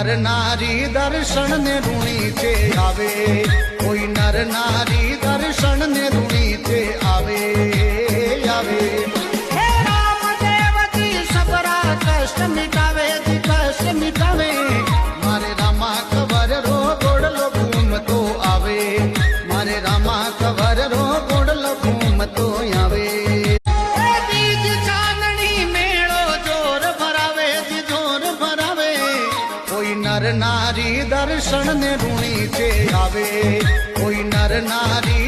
નર નારી દર્શન ને ઋણી છે આવે, કોઈ નર નારી દર્શન ને ઋણી છે આવે આવે। હે રામ દેવજી સબરા કષ્ટ મિટાવે, કષ્ટ મિટાવે, મારે રામા કવર રો ગોડલો ઘૂમતો આવે, મારે રામા કવર રો ગોડલો ઘૂમતો આવે। નર નારી દર્શન ને ઋણી છે આવે, કોઈ નર નારી